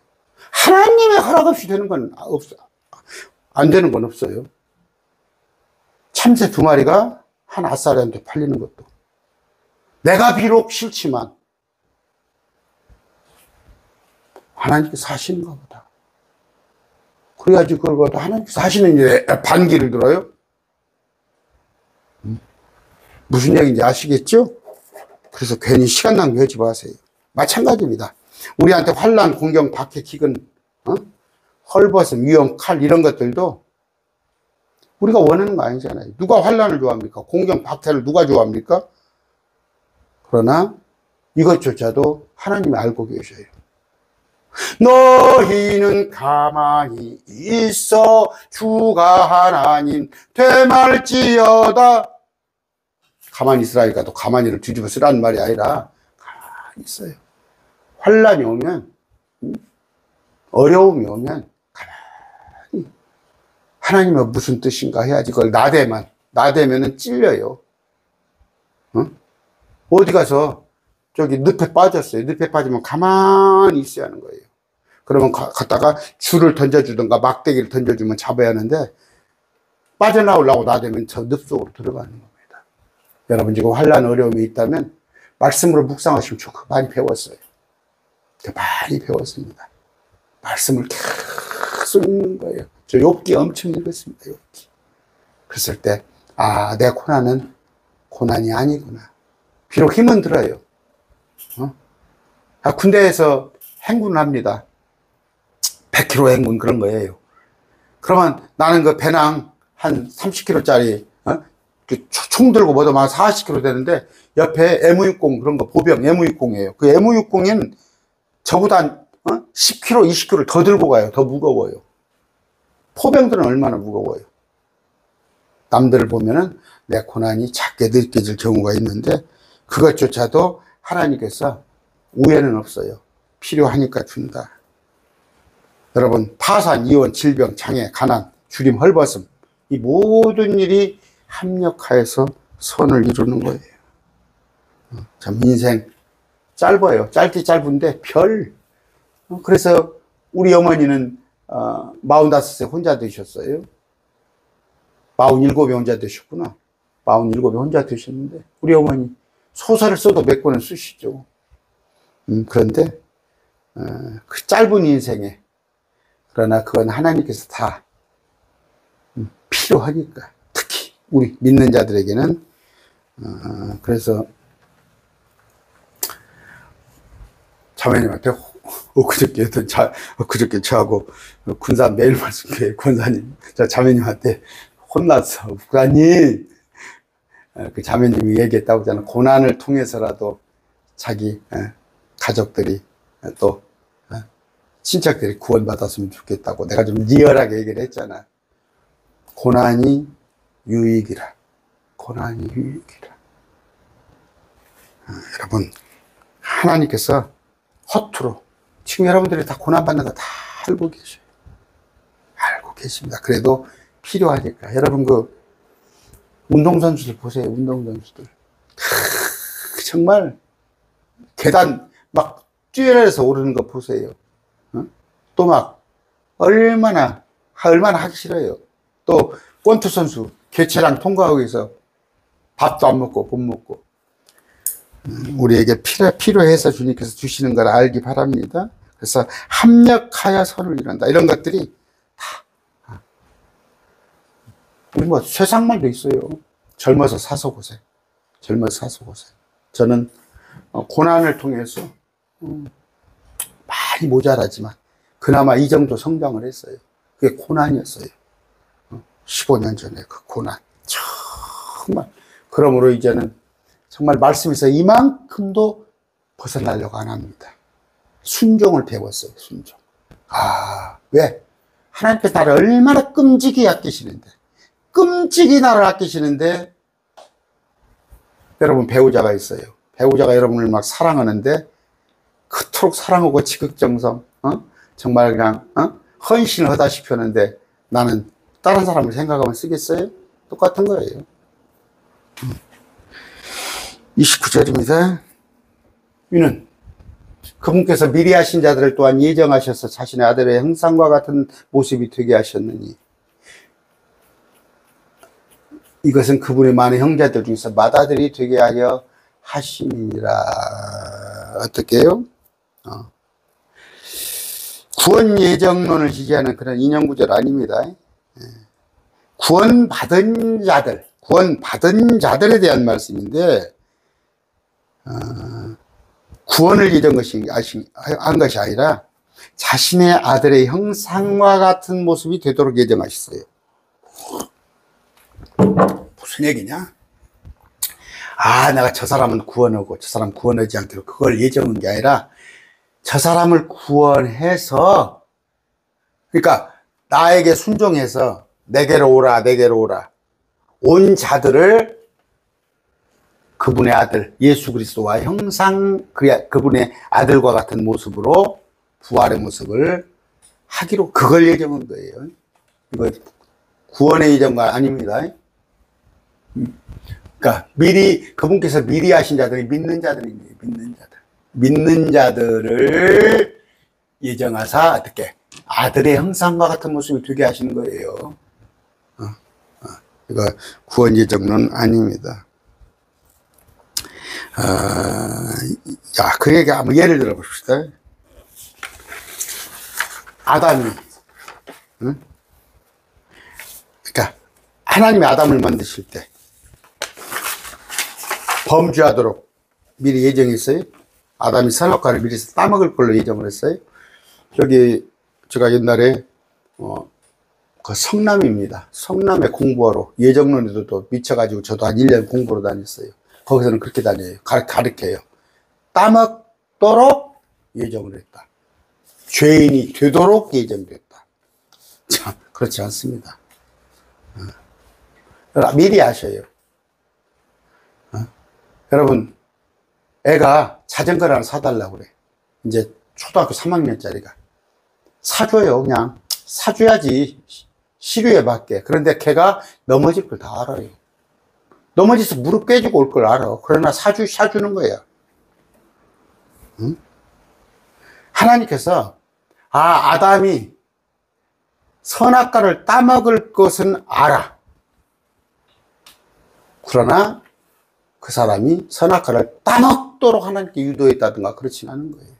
Speaker 1: 하나님의 허락 없이 되는 건 안 되는 건 없어요. 참새 2마리가 한 아싸리한테 팔리는 것도. 내가 비록 싫지만 하나님께서 하시는가 보다. 그래야지 그걸 갖다 하나님께서 하시는 일에 반기를 들어요? 무슨 얘기인지 아시겠죠? 그래서 괜히 시간 낭비하지 마세요. 마찬가지입니다. 우리한테 환난, 공경, 박해, 기근, 헐벗음, 위험, 칼 이런 것들도 우리가 원하는 거 아니잖아요. 누가 환난을 좋아합니까? 공경, 박해를 누가 좋아합니까? 그러나 이것조차도 하나님이 알고 계셔요. 너희는 가만히 있어 주가 하나님 되말지어다. 가만히 있으라니까 또 가만히를 뒤집어 쓰라는 말이 아니라 가만히 있어요. 환난이 오면, 어려움이 오면 가만히 하나님은 무슨 뜻인가 해야지. 그걸 나대면은 찔려요. 어디 가서 저기 늪에 빠졌어요. 늪에 빠지면 가만히 있어야 하는 거예요. 그러면 갔다가 줄을 던져주든가 막대기를 던져주면 잡아야 하는데 빠져나오려고 나대면 저 늪 속으로 들어가는 겁니다. 여러분 지금 환난 어려움이 있다면 말씀으로 묵상하시면 좋고 많이 배웠어요. 많이 배웠습니다. 말씀을 계속 읽는 거예요. 저 욥기 엄청 읽었습니다. 욥기. 그랬을 때 내 고난은 고난이 아니구나. 비록 힘은 들어요. 군대에서 행군을 합니다. 100km 행군 그런 거예요. 그러면 나는 그 배낭 한 30kg짜리 총 들고 뭐도 막 40kg 되는데 옆에 M60 그런 거 보병 M60이에요. 그 M60은 저보다 한 10kg, 20kg 더 들고 가요. 더 무거워요. 포병들은 얼마나 무거워요. 남들을 보면은 내 고난이 작게 느껴질 경우가 있는데 그것조차도 하나님께서 우애는 없어요. 필요하니까 준다. 여러분 파산, 이혼, 질병, 장애, 가난, 주림, 헐벗음 이 모든 일이 합력하여서 선을 이루는 거예요. 참 인생 짧아요. 짧디 짧은데 그래서 우리 어머니는 45세 혼자 되셨어요. 47에 혼자 되셨구나. 47에 혼자 되셨는데 우리 어머니 소설을 써도 몇 권을 쓰시죠. 그런데 그 짧은 인생에 그러나 그건 하나님께서 다 필요하니까 특히 우리 믿는 자들에게는 그래서 자매님한테 그저께 저하고 군산 매일 말씀교회 권사님 저 자매님한테 혼났어. 목사님 그 자매님이 얘기했다고 하잖아. 고난을 통해서라도 자기 가족들이 또 친척들이 구원받았으면 좋겠다고 내가 좀 리얼하게 얘기를 했잖아. 고난이 유익이라. 고난이 유익이라. 여러분 하나님께서 허투루 지금 여러분들이 다 고난받는 거 다 알고 계셔요. 알고 계십니다. 그래도 필요하니까. 여러분 그 운동선수들 보세요. 운동선수들 정말 계단 막 뛰어내려서 오르는 거 보세요. 또 막 얼마나 하기 싫어요. 또 권투 선수 개체랑 통과하기 위해서 밥도 안 먹고 못 먹고. 우리에게 필요해서 주님께서 주시는 걸 알기 바랍니다. 그래서 합력하여 선을 이룬다. 이런 것들이 다 우리 뭐 세상말도 있어요. 젊어서 사서 고생. 젊어서 사서 고생. 저는 고난을 통해서 많이 모자라지만 그나마 이 정도 성장을 했어요. 그게 고난이었어요. 15년 전에 그 고난. 정말. 그러므로 이제는 정말 말씀에서 이만큼도 벗어나려고 안 합니다. 순종을 배웠어요. 순종. 왜? 하나님께서 나를 얼마나 끔찍이 아끼시는데, 끔찍이 나를 아끼시는데, 여러분 배우자가 있어요. 배우자가 여러분을 막 사랑하는데 그토록 사랑하고 지극정성, 정말 그냥 헌신을 하다시피 하는데 나는 다른 사람을 생각하면 쓰겠어요? 똑같은 거예요. 29절입니다. 이는 그분께서 미리 하신 자들을 또한 예정하셔서 자신의 아들의 형상과 같은 모습이 되게 하셨느니 이것은 그분의 많은 형제들 중에서 맏아들이 되게 하려 하심이니라. 어떻게 해요? 구원 예정론을 지지하는 그런 인용구절 아닙니다. 구원받은 자들에 대한 말씀인데, 구원을 한 것이 아니라 자신의 아들의 형상과 같은 모습이 되도록 예정하셨어요. 무슨 얘기냐? 내가 저 사람은 구원하고 저 사람 구원하지 않기로 그걸 예정한 게 아니라 저 사람을 구원해서, 그러니까 나에게 순종해서 내게로 오라 온 자들을 그분의 아들 예수 그리스도와 형상 그분의 아들과 같은 모습으로 부활의 모습을 하기로 그걸 예정한 거예요. 이거 구원의 예정과 아닙니다. 그러니까 그분께서 미리 하신 자들이 믿는 자들입니다. 믿는 자들을 예정하사 어떻게 아들의 형상과 같은 모습이 되게 하시는 거예요. 이거 구원 예정론 아닙니다. 그 얘기 한번 예를 들어 봅시다. 아담이, 그러니까 하나님이 아담을 만드실 때 범죄하도록 미리 예정했어요. 아담이 선악과를 미리 따먹을 걸로 예정을 했어요. 제가 옛날에 그 성남입니다. 성남에 공부하러 예정론에도 또 미쳐가지고 저도 한 1년 공부로 다녔어요. 거기서는 그렇게 다녀요. 가르쳐요. 따먹도록 예정을 했다. 죄인이 되도록 예정됐다. 참 그렇지 않습니다. 미리 하셔요. 여러분 애가 자전거를 하나 사달라고 그래. 이제 초등학교 3학년짜리가 사줘요. 그냥 사줘야지 시류에 맞게. 그런데 걔가 넘어질 걸 다 알아요. 넘어져서 무릎 깨지고 올 걸 알아. 그러나 사주는 거야. 하나님께서 아담이 선악과를 따먹을 것은 알아. 그러나 그 사람이 선악과를 따먹도록 하나님께 유도했다든가 그렇진 않은 거예요.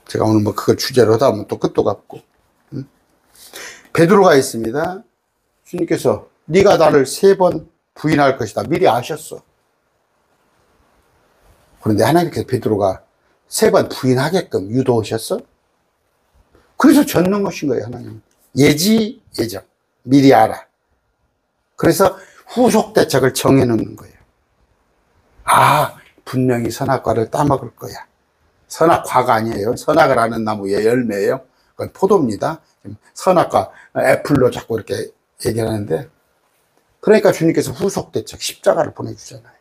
Speaker 1: 제가 오늘 뭐 그걸 주제로 하다 보면 또 끝도 같고. 베드로가 있습니다. 주님께서 네가 나를 3번 부인할 것이다. 미리 아셨어. 그런데 하나님께서 베드로가 3번 부인하게끔 유도하셨어? 그래서 젓는 것인 거예요. 하나님 예정 미리 알아. 그래서 후속 대책을 정해놓는 거예요. 분명히 선악과를 따먹을 거야. 선악과가 아니에요. 선악을 하는 나무의 열매예요. 그건 포도입니다. 선악과 애플로 자꾸 이렇게 얘기를 하는데, 그러니까 주님께서 후속 대책 십자가를 보내주잖아요.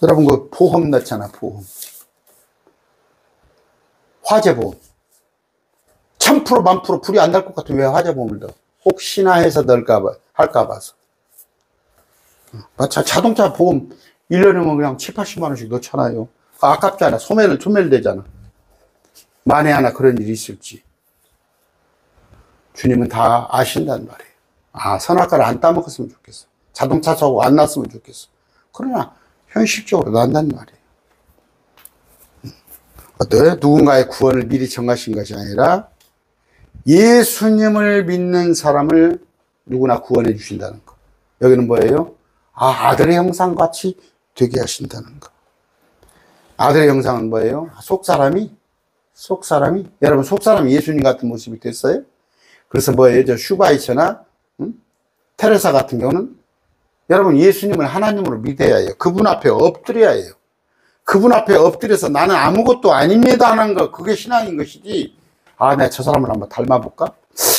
Speaker 1: 여러분 그 보험 넣잖아. 보험 화재보험 1000% 1000% 불이 안 날 것 같으면 왜 화재보험을 넣어? 혹시나 해서 넣을까봐 할까 봐서. 자동차 보험 1년이면 그냥 7, 80만 원씩 넣잖아요. 아깝잖아. 소멸되잖아. 만에 하나 그런 일이 있을지. 주님은 다 아신단 말이에요. 아, 선악과를 안 따먹었으면 좋겠어. 자동차 사고 안 났으면 좋겠어. 그러나 현실적으로 난단 말이에요. 어때? 누군가의 구원을 미리 정하신 것이 아니라 예수님을 믿는 사람을 누구나 구원해 주신다는 거. 여기는 뭐예요? 아, 아들의 형상같이 되게 하신다는 거. 아들의 형상은 뭐예요? 속사람이 여러분, 속사람이 예수님 같은 모습이 됐어요? 그래서 뭐예요? 저 슈바이처나 테레사 같은 경우는 여러분, 예수님을 하나님으로 믿어야 해요. 그분 앞에 엎드려야 해요. 그분 앞에 엎드려서 나는 아무것도 아닙니다 하는 거, 그게 신앙인 것이지. 아, 내가 저 사람을 한번 닮아볼까?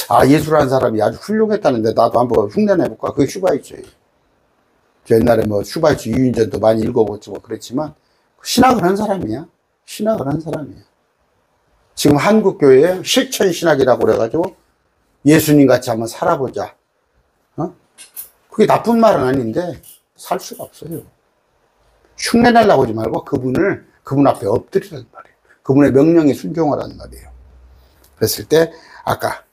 Speaker 1: 아, 예수라는 사람이 아주 훌륭했다는데 나도 한번 흉내내볼까? 그게 슈바이처예요. 저 옛날에 뭐 슈바이처 유인전도 많이 읽어보고 뭐 그랬지만 신학을 한 사람이야. 신학을 한 사람이야. 지금 한국교회에 실천신학이라고 그래가지고 예수님 같이 한번 살아보자. 그게 나쁜 말은 아닌데 살 수가 없어요. 흉내 내려고 하지 말고 그분 앞에 엎드리란 말이에요. 그분의 명령에 순종하란 말이에요. 그랬을 때 아까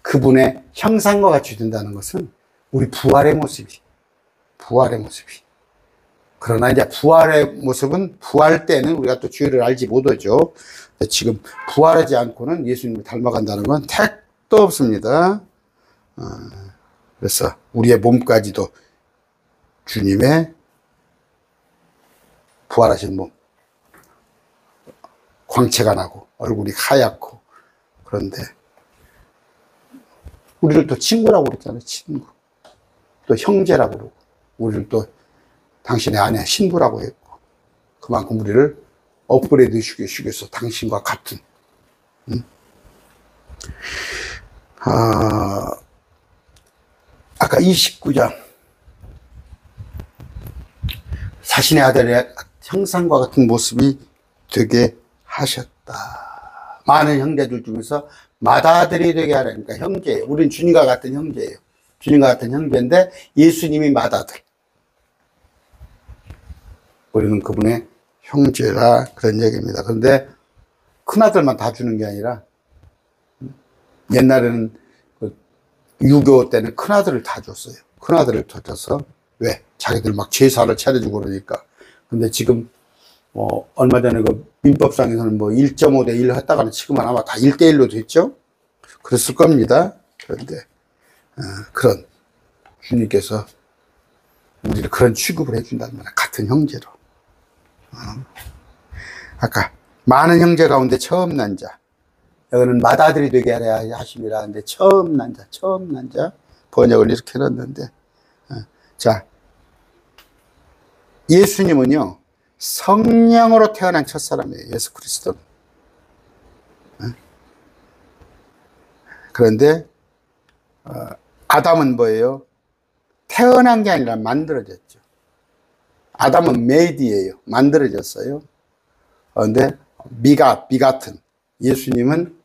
Speaker 1: 그분의 형상과 같이 된다는 것은 우리 부활의 모습이. 그러나 이제 부활의 모습은 부활 때는 우리가 또 주의를 알지 못하죠. 지금 부활하지 않고는 예수님을 닮아간다는 건 택도 없습니다. 그래서 우리의 몸까지도 주님의 부활하신 몸, 광채가 나고 얼굴이 하얗고, 그런데 우리를 또 친구라고 그랬잖아요. 친구. 또 형제라고 그러고, 우리를 또 당신의 아내 신부라고 했고, 그만큼 우리를 업그레이드 시켜서 당신과 같은. 아까 29장 자신의 아들의 형상과 같은 모습이 되게 하셨다. 많은 형제들 중에서 맏아들이 되게 하라니까. 형제예요. 우린 주님과 같은 형제예요. 주님과 같은 형제인데 예수님이 맏아들, 우리는 그분의 형제라, 그런 얘기입니다. 그런데 큰아들만 다 주는 게 아니라, 옛날에는 유교 때는 큰아들을 다 줬어요. 큰아들을 다 줘서, 왜? 자기들 막 제사를 차려주고 그러니까. 근데 지금 얼마 전에 그 민법상에서는 뭐 1.5 대 1 했다가는 지금은 아마 다 1대 1로 됐죠? 그랬을 겁니다. 그런데 그런 주님께서 우리를 그런 취급을 해준다는 말이야. 같은 형제로. 아까 많은 형제 가운데 처음 난 자, 여기는 맏아들이 되게 하려 하심이라 하는데 처음 난 자 번역을 이렇게 해놨는데, 자, 예수님은요 성령으로 태어난 첫사람이에요. 예수 그리스도는. 그런데 아담은 뭐예요? 태어난 게 아니라 만들어졌죠. 아담은 메이드예요. 만들어졌어요. 그런데 비같은 예수님은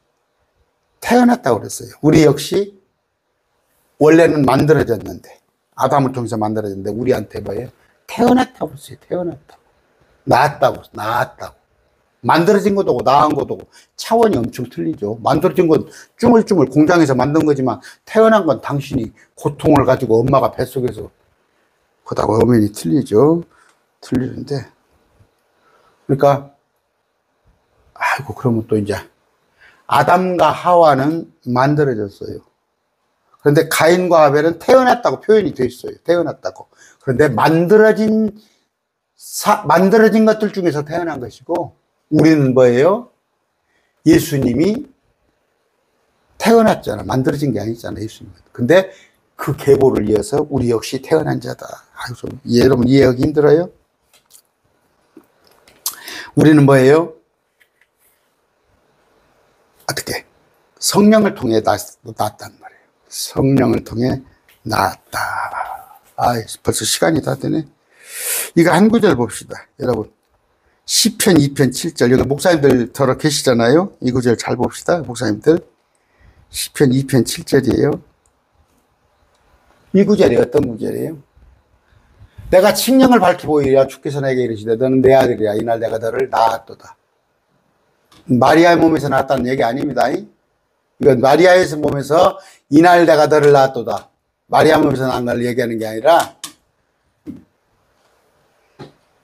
Speaker 1: 태어났다고 그랬어요. 우리 역시 원래는 만들어졌는데, 아담을 통해서 만들어졌는데 우리한테 뭐예요? 태어났다고 했어요. 태어났다고. 낳았다고. 만들어진 것도 고 낳은 것도 고 차원이 엄청 틀리죠. 만들어진 건 쭈물쭈물 공장에서 만든 거지만 태어난 건 당신이 고통을 가지고 엄마가 뱃속에서, 그다고 엄연히 틀리죠. 틀리는데, 그러니까 아이고, 그러면 또 이제 아담과 하와는 만들어졌어요. 그런데 가인과 아벨은 태어났다고 표현이 되어 있어요. 태어났다고. 그런데 만들어진 것들 중에서 태어난 것이고, 우리는 뭐예요? 예수님이 태어났잖아. 만들어진 게 아니잖아, 예수님은. 근데 그 계보를 이어서 우리 역시 태어난 자다. 아유, 여러분 이해하기 힘들어요? 우리는 뭐예요? 어떻게? 성령을 통해 낳았단 말이에요. 성령을 통해 낳았다. 벌써 시간이 다 되네. 이거 한 구절 봅시다. 여러분, 시편 2편 7절. 여기 목사님들 들어 계시잖아요. 이 구절 잘 봅시다. 목사님들. 시편 2편 7절이에요. 이 구절이 어떤 구절이에요? 내가 칙령을 밝히 보이랴 주께서 내게 이르시되 너는 내 아들이야 이날 내가 너를 낳았도다. 마리아의 몸에서 낳았다는 얘기 아닙니다. 이건 마리아의 몸에서 이날 내가 너를 낳았도다. 마리아 몸에서 낳은 걸 얘기하는 게 아니라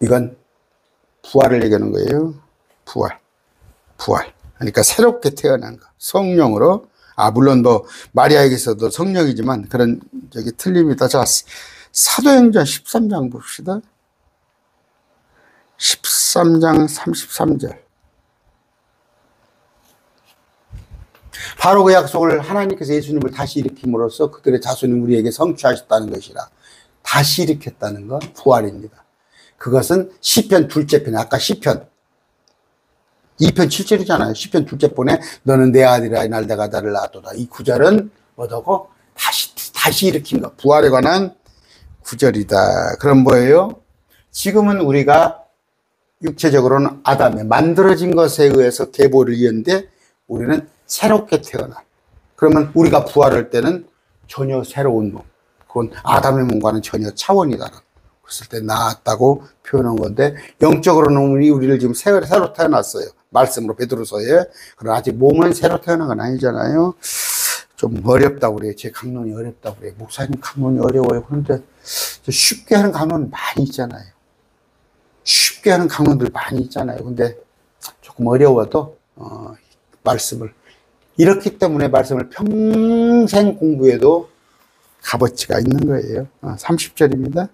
Speaker 1: 이건 부활을 얘기하는 거예요. 부활. 그러니까 새롭게 태어난 거. 성령으로. 물론 마리아에게서도 성령이지만 그런 저기 틀립니다. 자, 사도행전 13장 봅시다. 13장 33절. 바로 그 약속을 하나님께서 예수님을 다시 일으킴으로써 그들의 자손이 우리에게 성취하셨다는 것이라. 다시 일으켰다는 건 부활입니다. 그것은 시편 둘째 편에 아까 시편 2편 7절이잖아요. 시편 둘째 편에 너는 내 아들이라 이날 내가 너를 낳았도다. 이 구절은 뭐라고? 다시 일으킨 거. 부활에 관한 구절이다. 그럼 뭐예요? 지금은 우리가 육체적으로는 아담에 만들어진 것에 의해서 계보를 이었는데 우리는 새롭게 태어나. 그러면 우리가 부활할 때는 전혀 새로운 몸. 그건 아담의 몸과는 전혀 차원이 다른. 그랬을 때 나았다고 표현한 건데 영적으로는 우리를 지금 새로 태어났어요. 말씀으로 베드로서에. 그러나 아직 몸은 새로 태어난 건 아니잖아요. 좀 어렵다고 그래요. 제 강론이 어렵다고 그래요. 목사님 강론이 어려워요. 그런데 쉽게 하는 강론 많이 있잖아요. 쉽게 하는 강론들 많이 있잖아요. 근데 조금 어려워도 말씀을 이렇기 때문에 말씀을 평생 공부해도 값어치가 있는 거예요. 30절입니다.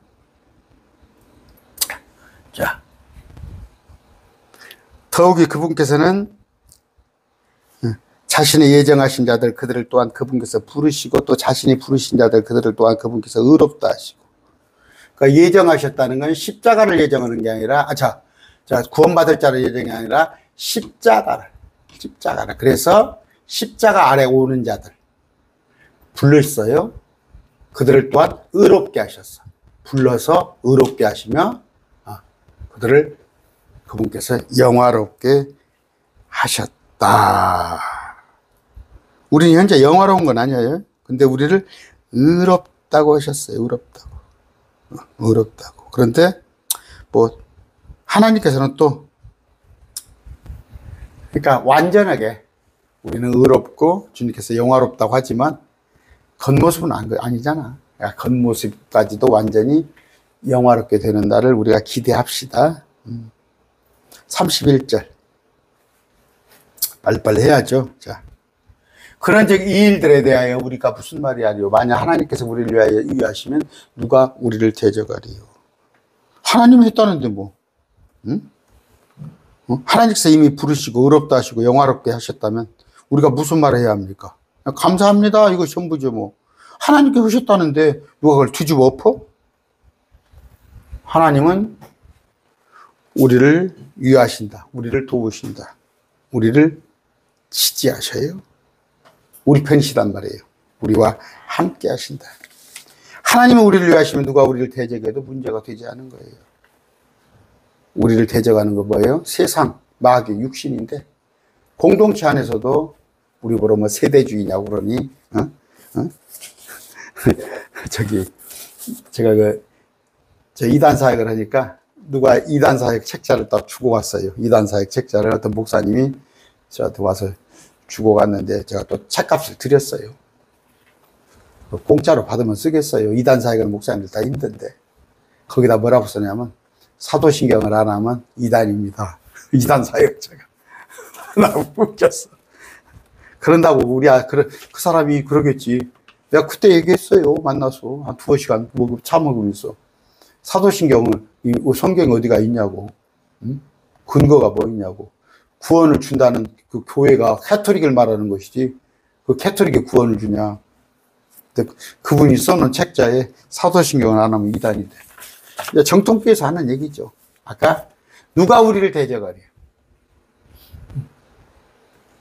Speaker 1: 자, 더욱이 그분께서는 자신의 예정하신 자들 그들을 또한 그분께서 부르시고 또 자신이 부르신 자들 그들을 또한 그분께서 의롭다 하시고. 그러니까 예정하셨다는 건 십자가를 예정하는 게 아니라 구원받을 자를 예정이 아니라 십자가를. 그래서 십자가 아래 오는 자들 불렀어요. 그들을 또한 의롭게 하셨어. 불러서 의롭게 하시며 그들을 그분께서 영화롭게 하셨다. 우리는 현재 영화로운 건 아니에요. 근데 우리를 의롭다고 하셨어요. 의롭다고. 그런데 하나님께서는 또 그러니까 완전하게 우리는 의롭고 주님께서 영화롭다고 하지만 겉모습은 아니잖아. 그러니까 겉모습까지도 완전히 영화롭게 되는 날을 우리가 기대합시다. 31절. 빨리빨리 해야죠. 자. 그런즉 이 일들에 대하여 우리가 무슨 말이 아니요. 만약 하나님께서 우리를 위하여 유하시면 누가 우리를 대적하리요. 하나님이 했다는데 뭐. 응? 하나님께서 이미 부르시고 의롭다 하시고 영화롭게 하셨다면 우리가 무슨 말을 해야 합니까? 감사합니다. 이거 전부죠 뭐. 하나님께 하셨다는데 누가 그걸 뒤집어 엎어? 하나님은 우리를 위하신다. 우리를 도우신다. 우리를 지지하셔요. 우리 편이시단 말이에요. 우리와 함께 하신다. 하나님은 우리를 위하시면 누가 우리를 대적해도 문제가 되지 않은 거예요. 우리를 대적하는 거 뭐예요? 세상, 마귀, 육신인데 공동체 안에서도 우리 보러 뭐 세대주의냐고 그러니 제가 저 이단 사역을 하니까 누가 이단 사역 책자를 딱 주고 왔어요. 이단 사역 책자를 어떤 목사님이 저한테 와서 주고 갔는데 제가 또 책값을 드렸어요. 공짜로 받으면 쓰겠어요. 이단 사역은 목사님들 다 힘든데 거기다 뭐라고 쓰냐면 사도신경을 안 하면 이단입니다. 이단 사역자가 나 웃겼어. 그런다고 그 사람이 그러겠지. 내가 그때 얘기했어요. 만나서 한 2시간 차 먹으면서 사도신경을 성경에 어디가 있냐고. 응? 근거가 뭐 있냐고. 구원을 준다는 그 교회가 캐토릭을 말하는 것이지 그 캐토릭이 구원을 주냐. 근데 그분이 써놓은 책자에 사도신경을 안 하면 이단이 돼. 정통교회에서 하는 얘기죠. 아까 누가 우리를 대적하려.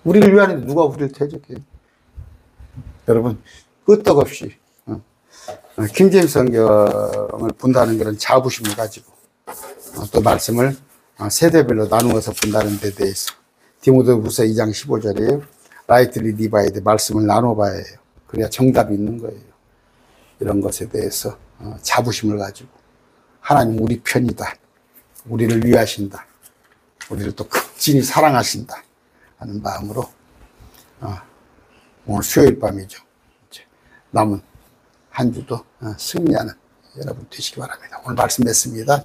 Speaker 1: 우리를 위하는데 누가 우리를 대적해. 여러분 끄떡없이 킹제임스 성경을 본다는 그런 자부심을 가지고 또 말씀을 세대별로 나누어서 본다는 데 대해서 디모데후서 2장 15절이에요. 라이트리 디바이드 말씀을 나눠봐야 해요. 그래야 정답이 있는 거예요. 이런 것에 대해서 자부심을 가지고 하나님 우리 편이다. 우리를 위하신다. 우리를 또 극진히 사랑하신다 하는 마음으로 오늘 수요일 밤이죠. 이제 남은 한 주도 승리하는 여러분 되시기 바랍니다. 오늘 말씀 맺습니다.